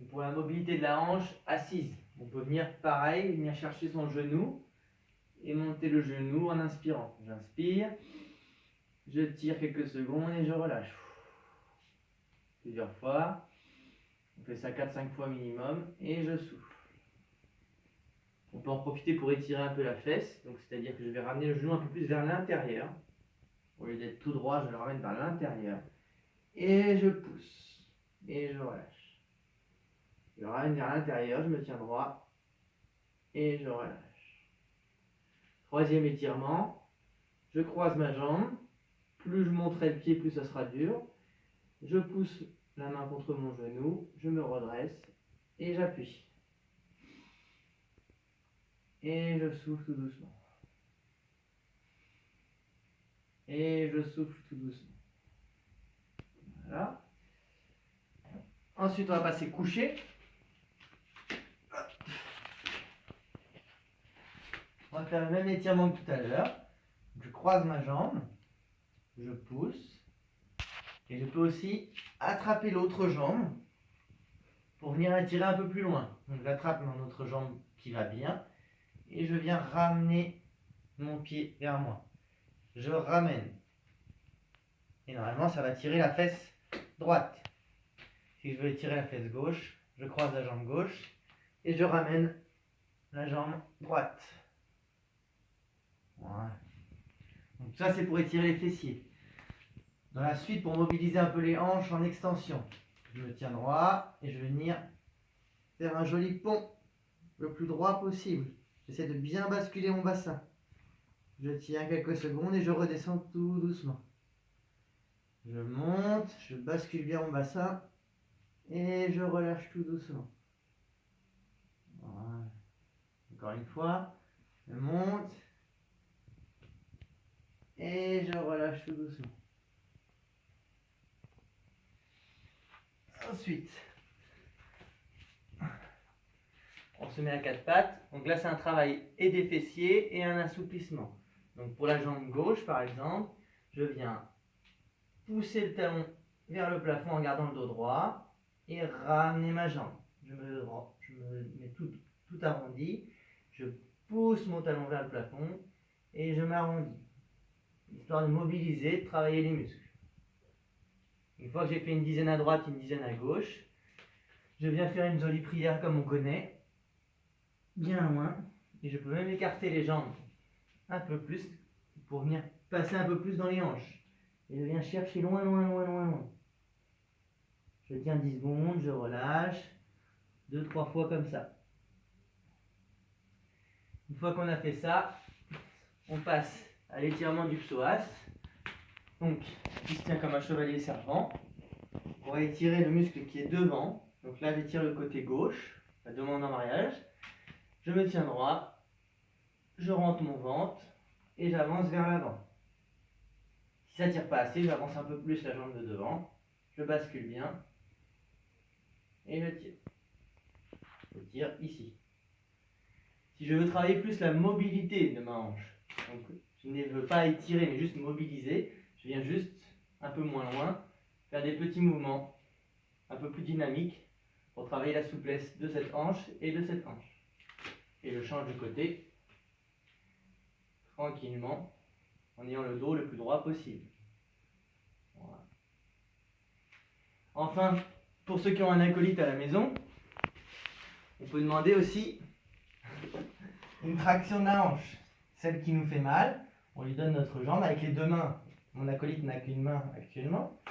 Pour la mobilité de la hanche assise, on peut venir pareil, venir chercher son genou et monter le genou en inspirant. J'inspire, je tire quelques secondes et je relâche. Plusieurs fois. On fait ça 4-5 fois minimum et je souffle. On peut en profiter pour étirer un peu la fesse, donc c'est-à-dire que je vais ramener le genou un peu plus vers l'intérieur. Au lieu d'être tout droit, je le ramène vers l'intérieur. Et je pousse. Et je relâche. Je le ramène vers l'intérieur, je me tiens droit. Et je relâche. Troisième étirement. Je croise ma jambe. Plus je monterai le pied, plus ça sera dur. Je pousse la main contre mon genou. Je me redresse. Et j'appuie. Et je souffle tout doucement. Et je souffle tout doucement. Voilà. Ensuite, on va passer couché. On va faire le même étirement que tout à l'heure. Je croise ma jambe. Je pousse. Et je peux aussi attraper l'autre jambe pour venir étirer un peu plus loin. Donc j'attrape mon autre jambe qui va bien. Et je viens ramener mon pied vers moi. Je ramène. Et normalement, ça va tirer la fesse droite. Si je veux étirer la fesse gauche, je croise la jambe gauche et je ramène la jambe droite. Voilà. Donc ça, c'est pour étirer les fessiers. Dans la suite, pour mobiliser un peu les hanches en extension, je me tiens droit et je vais venir faire un joli pont le plus droit possible. J'essaie de bien basculer mon bassin. Je tiens quelques secondes et je redescends tout doucement. Je monte, je bascule bien mon bassin et je relâche tout doucement. Voilà. Encore une fois, je monte et je relâche tout doucement. Ensuite, on se met à quatre pattes. Donc là, c'est un travail et des fessiers et un assouplissement. Donc pour la jambe gauche, par exemple, je viens pousser le talon vers le plafond en gardant le dos droit et ramener ma jambe. Je me mets tout arrondi. Je pousse mon talon vers le plafond et je m'arrondis. Histoire de mobiliser, de travailler les muscles. Une fois que j'ai fait une dizaine à droite, une dizaine à gauche, je viens faire une jolie prière comme on connaît, bien loin, et je peux même écarter les jambes un peu plus pour venir passer un peu plus dans les hanches. Et je viens chercher loin, loin, loin, loin, loin. Je tiens 10 secondes, je relâche, 2-3 fois comme ça. Une fois qu'on a fait ça, on passe à l'étirement du psoas. Donc, il se tient comme un chevalier serpent. On va étirer le muscle qui est devant. Donc là, j'étire le côté gauche, la demande en mariage. Je me tiens droit, je rentre mon ventre et j'avance vers l'avant. Si ça ne tire pas assez, j'avance un peu plus la jambe de devant. Je bascule bien et je tire. Je tire ici. Si je veux travailler plus la mobilité de ma hanche, donc je ne veux pas étirer mais juste mobiliser, je viens juste un peu moins loin, faire des petits mouvements un peu plus dynamiques pour travailler la souplesse de cette hanche et de cette hanche. Et je change de côté tranquillement en ayant le dos le plus droit possible. Voilà. Enfin, pour ceux qui ont un acolyte à la maison, on peut demander aussi une traction de la hanche. Celle qui nous fait mal, on lui donne notre jambe avec les deux mains. Mon acolyte n'a qu'une main actuellement.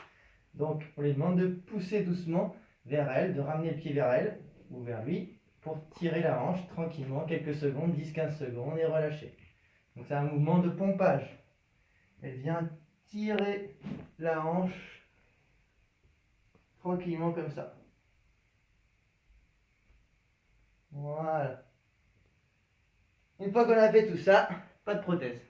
Donc on lui demande de pousser doucement vers elle, de ramener le pied vers elle ou vers lui pour tirer la hanche tranquillement, quelques secondes, 10-15 secondes et relâcher. Donc c'est un mouvement de pompage. Elle vient tirer la hanche tranquillement comme ça. Voilà. Une fois qu'on a fait tout ça, pas de prothèse.